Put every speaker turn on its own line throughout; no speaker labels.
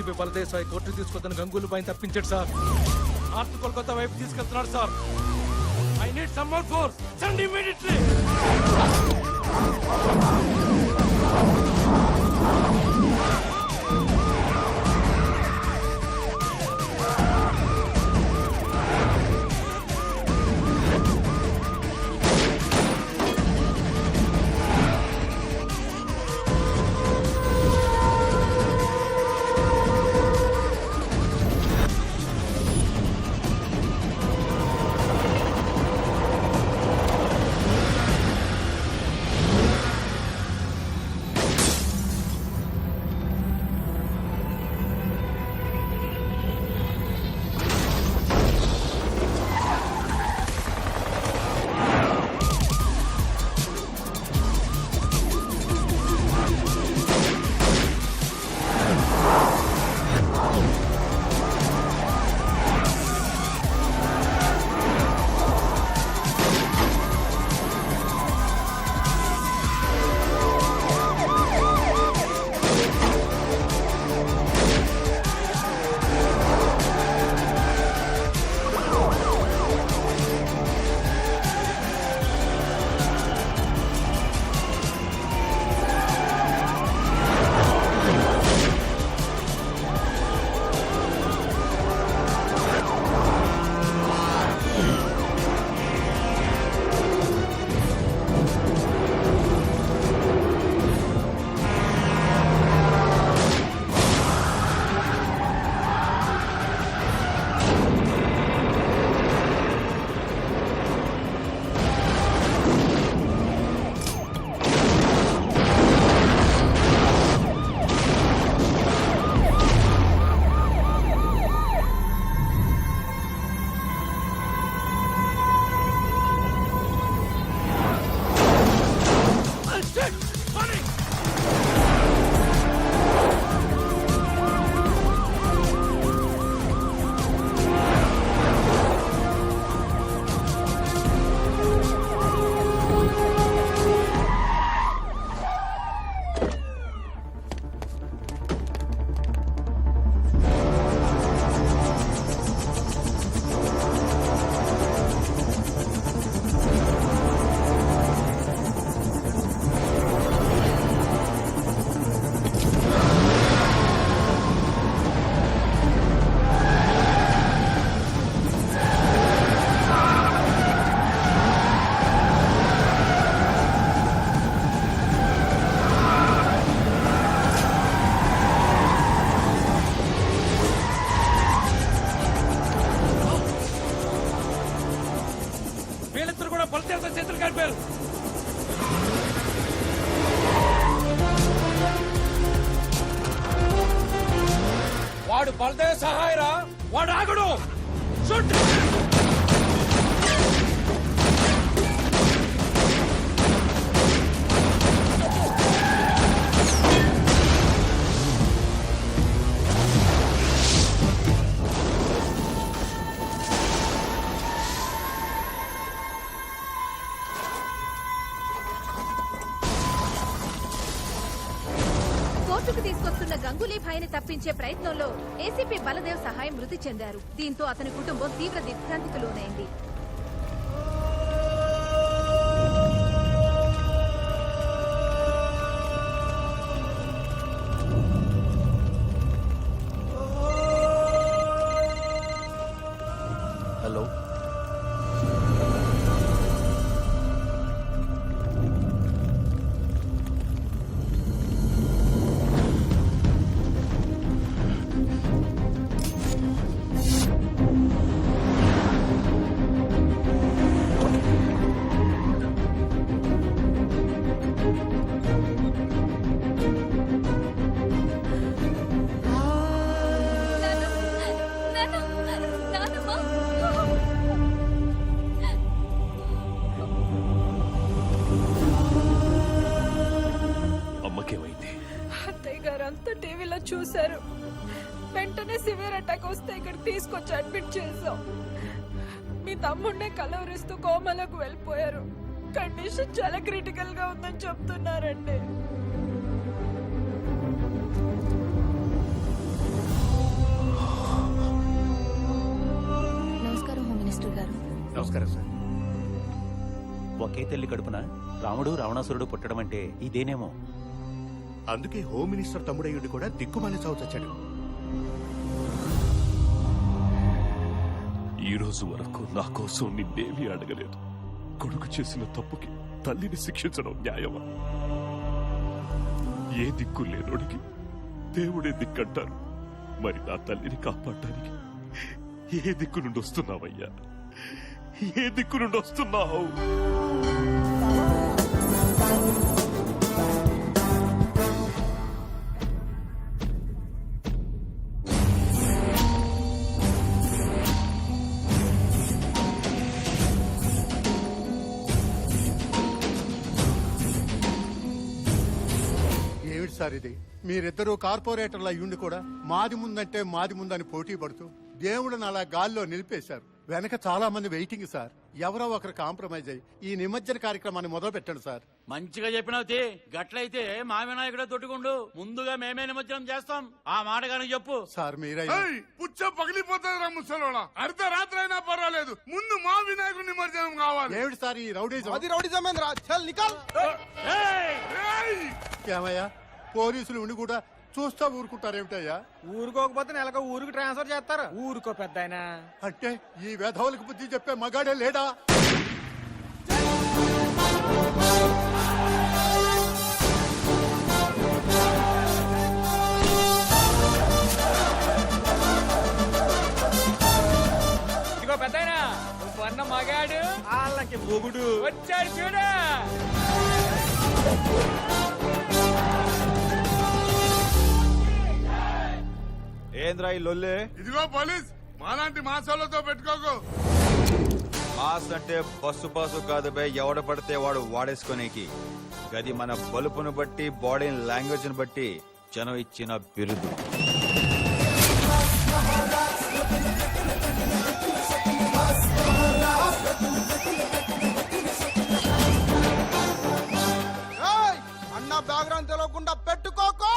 బలదేశాయి court తీసుకొద్దని గంగూలు పైన తప్పించాడు sir. North Kolkata వైపు తీసుకెళ్తున్నాడు sir. I need some more force. Send immediately. చేతులు కలిపారు. వాడు బలదేవ సహాయరా, వాడు ఆగడు.
కోర్టుకు తీసుకొస్తున్న గంగూలీ భాయ్ని తప్పించే ప్రయత్నంలో ఏసీపీ బలదేవ్ సహాయం మృతి చెందారు. దీంతో అతని కుటుంబం తీవ్ర దిగ్భ్రాంతికి లోనైంది.
హలో,
అంతా టీవీలో చూశారు. వెంటనే సివియర్ అటాక్ వస్తే ఇక్కడ తీసుకొచ్చి అడ్మిట్ చేసాం. మీ తమ్ముడినే కలవరిస్తూ కోమలోకి వెళ్ళిపోయారు. కండిషన్ చాలా క్రిటికల్ గా ఉందని చెప్తున్నారండి.
నమస్కారం సార్.
ఒకే తల్లి కడుపున రాముడు రావణాసురుడు పుట్టడం అంటే ఇదేనేమో.
అందుకే హోమ్ మినిస్టర్ తమ్ముడయ్యుడు కూడా దిక్కుమాలి చావు చచ్చాడు.
ఈ రోజు వరకు నా కోసం నిన్నేమీ అడగలేదు. కొడుకు చేసిన తప్పుకి తల్లిని శిక్షించడం న్యాయమా? ఏ దిక్కు లేనోడికి దేవుడే దిక్కంటారు. మరి నా తల్లిని కాపాడటానికి ఏ దిక్కు నుండి వస్తున్నావయ్యా? ఏ దిక్కు నుండి వస్తున్నావు?
ఏమిటి సార్ ఇది? మీరిద్దరూ కార్పొరేటర్ల అయ్యుండి కూడా మాది ముందంటే మాది ముందని పోటీ పడుతూ దేవుడిని అలా గాల్లో నిలిపేశారు. వెనక చాలా మంది వెయిటింగ్ సార్. ఎవరో ఒకరు కాంప్రమైజ్ అయ్యి ఈ నిమజ్జన కార్యక్రమాన్ని మొదలు పెట్టండి సార్.
మంచిగా చెప్పినావు. గట్లయితే మా వినాయకుడే తొట్టుకుండు. ముందుగా మేమే నిమజ్జనం చేస్తాం. ఆ మాట కానీ చెప్పు.
సార్ మీరై
పుచ్చ పగిలిపోతుంది రా ముసలోడా. అర్ధరాత్రి అయినా పర్వాలేదు, ముందు మా వినాయకుడి నిమజ్జనం కావాలి.
ఏమిటి సార్ ఈ రౌడీజం?
ఏయ్!
ఏమయ్యా, పోలీసులు ఉండి కూడా చూస్తా ఊరుకుంటారేమిటయ్యా?
ఊరుకోకపోతే నెలకు ఊరికి ట్రాన్స్ఫర్ చేస్తారు. ఊరుకో పెద్ద
అంటే ఈ వెధవులకు బుద్ధి చెప్పే మగాడే లేడా?
ఇదిగో పెద్ద వన్న మగాడు వాళ్ళకి మొగుడు వచ్చాడు చూడు.
ఏంద్రా ఈ లొల్లే?
ఇదిగో పోలీస్, మాలాంటి మాసాలతో పెట్టుకోకు.
మాస్ అంటే బస్సు పాసు కాదు బే, ఎవడ పడితే వాడు వాడేసుకునేకి. గది మన బలుపును బట్టి, బాడీ లాంగ్వేజ్ ని బట్టి జనం ఇచ్చిన బిరుదు.
అన్న బ్యాక్గ్రౌండ్ తెలియకుండా పెట్టుకోకో.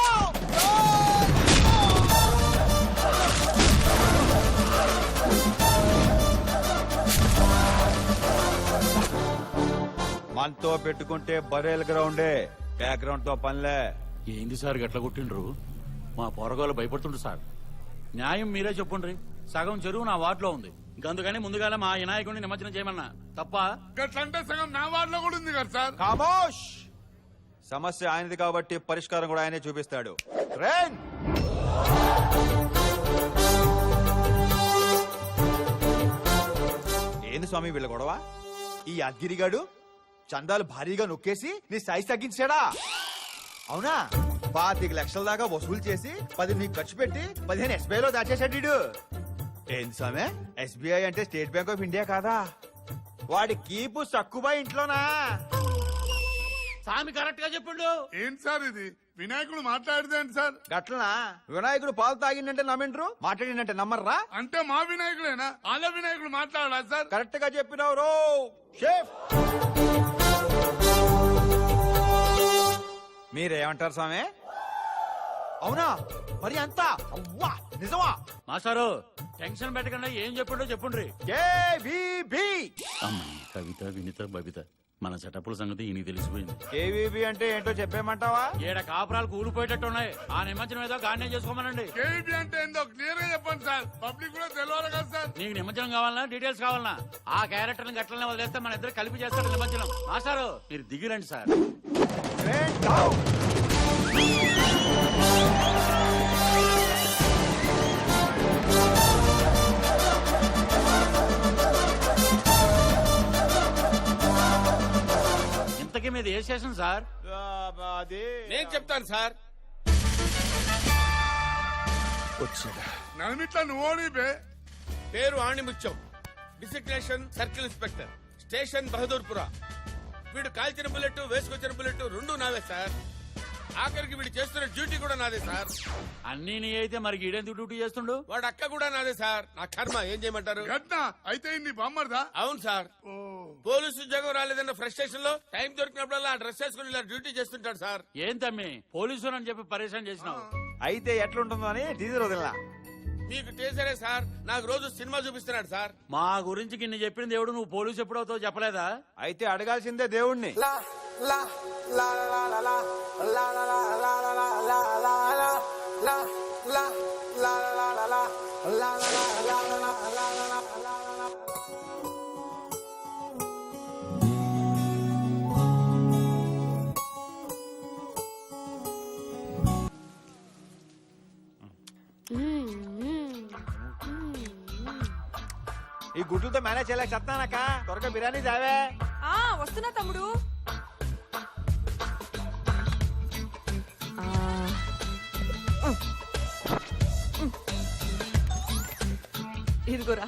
మనతో పెట్టుకుంటే బరేల్ గ్రౌండే, బ్యాక్గ్రౌండ్ తో పనిలే.
ఏంది సార్ గట్ల కొట్టిండ్రు? మా పొరగాలు భయపడుతుండ్రు సార్. న్యాయం మీరే చెప్పుండ్రి. సగం చెరువు నా వార్డులో ఉంది. అందుకని ముందుగానే మా వినాయకుడిని నిమజ్జనం చేయమన్నా. తప్ప
గట్లంటే సగం నా వార్డులో కూడా ఉంది కదా సార్.
ఖామోష్! సమస్య ఆయనది కాబట్టి పరిష్కారం కూడా ఆయనే చూపిస్తాడు. ట్రైన్! ఏంది స్వామి వీళ్ళ గొడవ? ఈ అద్గిరిగాడు చందాలు భారీగా నొక్కేసి నీ సైజ్ తగ్గించాడా? అవునా? 25 లక్షల దాకా వసూలు చేసి 10 నీకు ఖర్చు పెట్టి 15 ఎస్బీఐ లో దాచేశాడు వీడు. ఏంది స్వామి, ఎస్బీఐ అంటే స్టేట్ బ్యాంక్ ఆఫ్ ఇండియా కాదా? వాడి కీపు సక్కుబా ఇంట్లోనా?
స్వామి కరెక్ట్ గా చెప్పిండు.
ఏంటి సార్ ఇది? వినాయకుడు మాట్లాడితే సార్?
గట్లనా? వినాయకుడు పాలు తాగిందంటే నమ్మిండ్రు, మాట్లాడిందంటే నమ్మర్రా?
అంటే మా వినాయకుడేనా? వాళ్ళ వినాయకుడు మాట్లాడా సార్?
కరెక్ట్ గా చెప్పినావు రో షేఫ్. మీరేమంటారు స్వామి? అవునా? మరి అంతా అవ్వా నిజమా?
మాస్టారు టెన్షన్ పెట్టకుండా ఏం చెప్పిండో చెప్పుండ్రి.
కేవీబీ.
అమ్మాయి కవిత, వినిత, బబిత మన సెటప్ల సంగతి ఈయనకి తెలిసిపోయింది.
కేవీబీ అంటే ఏంటో చెప్పేమంటావా?
ఏడ కాపురాలు కూలిపోయేటట్టు ఉన్నాయి. ఆ నిమజ్జనం ఏదో గానే చేసుకోమనండి.
కేవీపీ అంటే ఏందో క్లియర్ గా చెప్పండి సార్. పబ్లిక్ కూడా తెలియాలి కదా సార్.
నీకు నిమజ్జనం కావాలన్నా డీటెయిల్స్ కావాలన్నా ఆ క్యారెక్టర్ గట్లనే వదిలేస్తే మన ఇద్దరు కలిపి చేస్తాడు నిమజ్జనం. మాస్టారు మీరు దిగిరండి సార్. ఇంతకీ మీది ఏ స్టేషన్ సార్?
నేను చెప్తాను సార్. నన్నిట్లా నువ్వు ఓడిపే. పేరు Animutyam, designation circle inspector, station Bahadurpura. వీడు కాల్చిన బుల్లెట్, వేసుకొచ్చిన బుల్లెట్ రెండు నావే సార్. ఆఖరికి వీడు చేస్తున్న డ్యూటీ కూడా నాదే సార్.
అన్ని నీ అయితే మరి ఈడెందుకు డ్యూటీ చేస్తుండు?
వాడు అక్క కూడా నాదే సార్. నా కర్మ, ఏం చేయమంటారు? అయితే ఇన్ని బామ్మర్దా? అవును సార్. పోలీసు ఉద్యోగం రాలేదన్న ఫ్రస్ట్రేషన్ లో టైం దొరికినప్పుడల్లా డ్రెస్ వేసుకుని ఇలా డ్యూటీ చేస్తుంటాడు సార్.
ఏం తమ్మి పోలీసు అని చెప్పి పరేషాన్ చేసినావు?
అయితే ఎట్లుంటుందో అని టీజర్ వదిలినా.
మీకు చేశారే సార్, నాకు రోజు సినిమా చూపిస్తున్నాడు సార్.
మా గురించి గిన్ని చెప్పిన దేవుడు నువ్వు పోలీసు ఎప్పుడవుతావు చెప్పలేదా?
అయితే అడగాల్సిందే దేవుణ్ణి. ఈ గుడ్లతో మేనేజ్ చేయలేక చెప్తానక్క. త్వరగా బిర్యానీ చావే.
వస్తున్నా తమ్ముడు. ఇదిగోరా,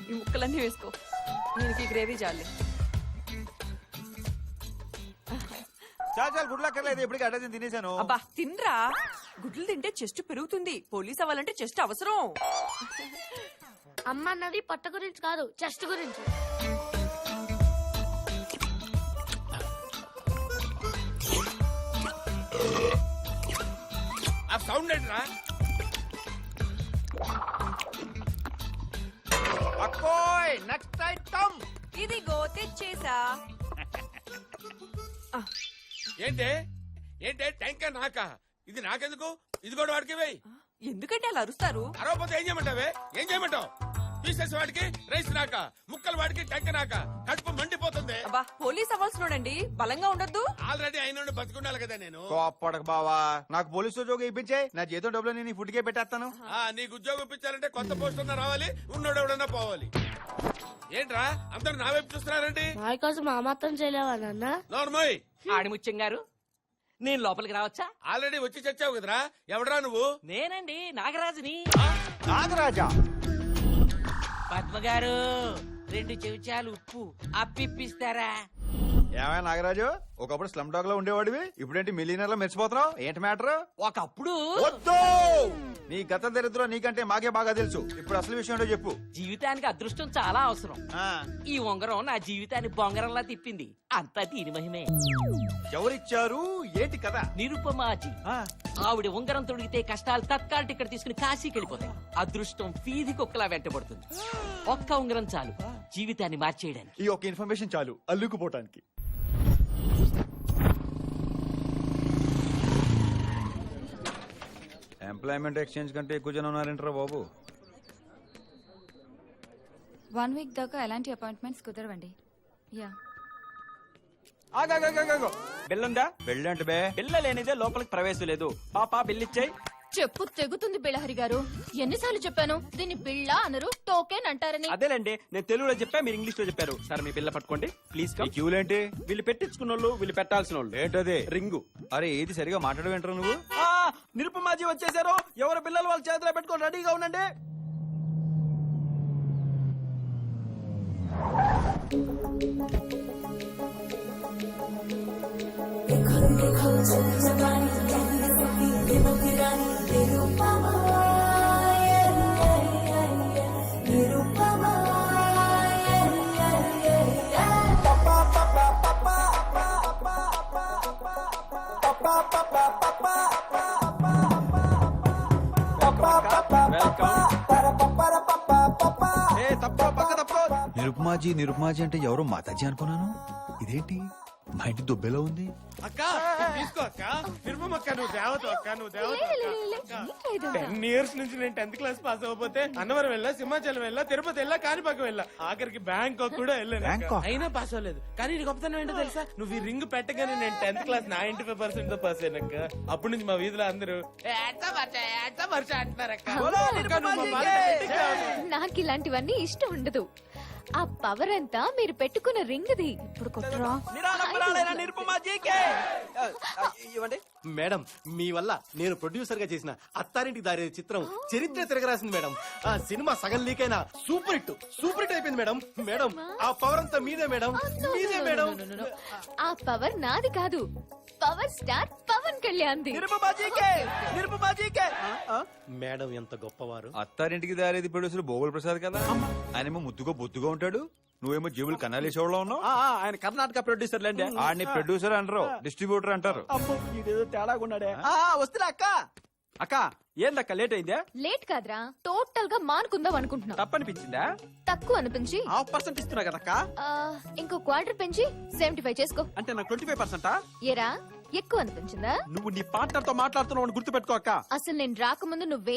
ఈ ముక్కలన్నీ వేసుకో. దీనికి గ్రేవీ చాలే.
చాలు గుడ్లు అక్కర్లేదు, ఇప్పటికి అడ్డది తినేశాను.
అబ్బా తినరా, గుడ్లు తింటే చెస్ట్ పెరుగుతుంది. పోలీస్ అవ్వాలంటే చెస్ట్ అవసరం.
అమ్మ అన్నది పొట్ట గురించి కాదు, చెస్ట్ గురించి.
ఆ సౌండ్ ఏంట్రా?
అక్కోయ్ నెక్స్ట్ ఐటమ్.
ఇదిగో తెచ్చేసా.
ఏంటే ఏంటే ట్యాంకర్ నాకా? ఇది నాకెందుకు? ఇది కూడా వాడికి వేయి.
ఎందుకంటే అలా అరుస్తారు?
అరవపోతే ఏం చేయమంటావే? ఏం చేయమంటావు? పీసెస్ వాడికి, రైస్ నాక, ముక్కలు వాడికి, ట్యాంకర్ నాక. కడుపు మండిపోతుంది.
అబ్బా పోలీస్ అవ్వాల్సినోడండి, బలంగా ఉండొద్దు.
ఆల్రెడీ అయిన బతుకుండాలి కదా నేను.
కోప్పడకు బావా, నాకు పోలీసు ఉద్యోగం ఇప్పించే. నా జీతం డబ్బులు నేను ఫుడ్ కే పెట్టేస్తాను.
నీకు ఉద్యోగం ఇప్పించాలంటే కొత్త పోస్ట్ ఉన్నా రావాలి, ఉన్నోడు ఎవడన్నా పోవాలి. ఏంట్రా అందరు నా వైపు చూస్తున్నారండి?
మా కోసం మా మాత్రం చేయలేవా నాన్న?
నోర్మోయ్.
ఆడిముత్యం గారు, నేను లోపలికి రావచ్చా?
ఆల్రెడీ వచ్చి చచ్చావు కదరా. ఎవడరా నువ్వు?
నేనండి, నాగరాజుని.
నాగరాజా?
పద్మ గారు, 2 చెంచాలు ఉప్పు అప్పిప్పిస్తారా?
ఏమైనా నాగరాజు, ఒకప్పుడు స్లమ్ డాగ్ లో ఉండేవాడివి, ఇప్పుడేంటి మిలియనర్ లో మెరిచిపోతున్నావు? ఏంటి మ్యాటర్?
ఒకప్పుడు
వద్దు, నీ గత దరిద్రం నీకంటే మాకే బాగా తెలుసు. ఇప్పుడు అసలు విషయం ఏంటో చెప్పు.
జీవితానికి అదృష్టం చాలా అవసరం. ఈ ఉంగరం నా జీవితాన్ని బొంగరంలా తిప్పింది. అంతా దీని మహిమే.
ఎవరిచ్చారు? ఏంటి కదా?
నిరుపమాజీ. ఆవిడ ఉంగరం తొడిగితే కష్టాలు తత్కాల టికెట్ తీసుకుని కాశీకి వెళ్ళిపోతాయి. అదృష్టం ఫీది కుక్కలా వెంటబడుతుంది. ఒక్క ఉంగరం చాలు జీవితాన్ని మార్చేయడానికి.
ఈ ఒక్క ఇన్ఫర్మేషన్ చాలు అల్లుకుపోవటానికి. ఎంప్లాయ్మెంట్ ఎక్స్చేంజ్ కంటే ఎక్కువ జనం ఉన్నారంటారా బాబు?
1 వీక్ దాకా ఎలాంటి అపాయింట్మెంట్స్ కుదరవండి. యా
బిల్లుందా? బిల్లు అంటే బే,
బిల్ల లేనిదే లోపలికి ప్రవేశం లేదు. పాపా బిల్లిచ్చాయి.
చెప్పు తెగుతుంది బిళ్ళహరి గారు. ఎన్నిసార్లు చెప్పాను దీన్ని బిళ్ళ అనరు, టోకెన్ అంటారని.
అదేలేండి, నేను తెలుగులో చెప్పా, మీరు ఇంగ్లీష్ లో చెప్పారు. సార్ మీ బిల్ల పట్టుకోండి ప్లీజ్.
క్యూలేంటి?
వీళ్ళు పెట్టించుకున్న వాళ్ళు, వీళ్ళు పెట్టాల్సిన వాళ్ళు.
ఏంటది?
రింగు.
అరే ఏది సరిగా మాట్లాడవేంటారు నువ్వు?
నిరుపమాజీ వచ్చేసారు. ఎవరు బిల్లలు వాళ్ళ చేతిలో పెట్టుకొని రెడీగా ఉండండి.
నిరుపమాజీ నిరుపమాజీ అంటే ఎవరో మాతాజీ అనుకున్నాను. ఇదేంటి మా ఇంటి దుబ్బెలో ఉంది?
అక్క తీసుకో అక్క. నిర్మమక్క నువ్వు దేవత అక్క, నువ్వు దేవత.
10 years నుంచి నేను 10th క్లాస్ పాస్ అవ్వకపోతే అన్నవరం వెళ్ళా, సింహాచలం వెళ్ళా, తిరుపతి వెళ్ళా, కాణిపాకం వెళ్ళా, ఆఖరికి బ్యాంకాక్ కూడా వెళ్ళాను. అయినా పాస్ అవ్వలేదు. కానీ నీకు గొప్పతనం ఏంటో తెలుసా? నువ్వు ఈ రింగ్ పెట్టగానే నేను 10th క్లాస్ 95% తో పాస్ అయినాక అప్పటి నుంచి మా వీధిలో అందరూ అంటున్నారక్క.
నాకు ఇలాంటివన్నీ ఇష్టం ఉండదు. ఆ పవర్ అంతా మీరు పెట్టుకున్న రింగ్ది. ఇప్పుడు కొట్టరా.
మేడం, మీ వల్ల నేను ప్రొడ్యూసర్ గా చేసిన అత్తారింటికి దారి చిత్రం చరిత్ర తిరగరాసింది మేడం. ఆ సినిమా సగం లీక్ అయినా సూపర్ హిట్ అయిపోయింది మేడం. మేడం ఆ పవర్ అంతా మీదే మేడం, మీదే మేడం.
ఆ పవర్ నాది కాదు, పవర్ స్టార్ పవన్ కళ్యాణ్ ది.
మేడం ఎంత గొప్పవారు.
అత్తారింటికి దారేది ప్రొడ్యూసర్ భోగుల ప్రసాద్ కదా. ఆయనేమో ముద్దుగా బొద్దుగా ఉంటాడు, నువ్వేమో జేబులు కన్నాలేసేవాళ్ళ ఉన్నావు.
ఆయన కర్ణాటక ప్రొడ్యూసర్ లేండి.
ఆడిని ప్రొడ్యూసర్ అంటారు, డిస్ట్రిబ్యూటర్ అంటారు.
ఇదేదో తేడాగా ఉన్నాడే. వస్తున్నా అక్క. అక్క ఏందక్క లేట్ అయిందా?
లేట్ కాదురా, టోటల్ గా మానుకుందాం అనుకుంటున్నా.
తప్పనిపించిందా?
తక్కువ అనిపించి
1/2% ఇస్తున్నా కదక్క.
ఇంకో క్వార్టర్ పెంచి 75 చేసుకో.
అంటే నాకు 25%?
ఏరా ఎక్కువ అనిపించిందా?
నువ్వు నీ పార్ట్నర్ తో మాట్లాడుతున్నావు గుర్తు పెట్టుకో అక్క.
అసలు నేను రాకముందు నువ్వేం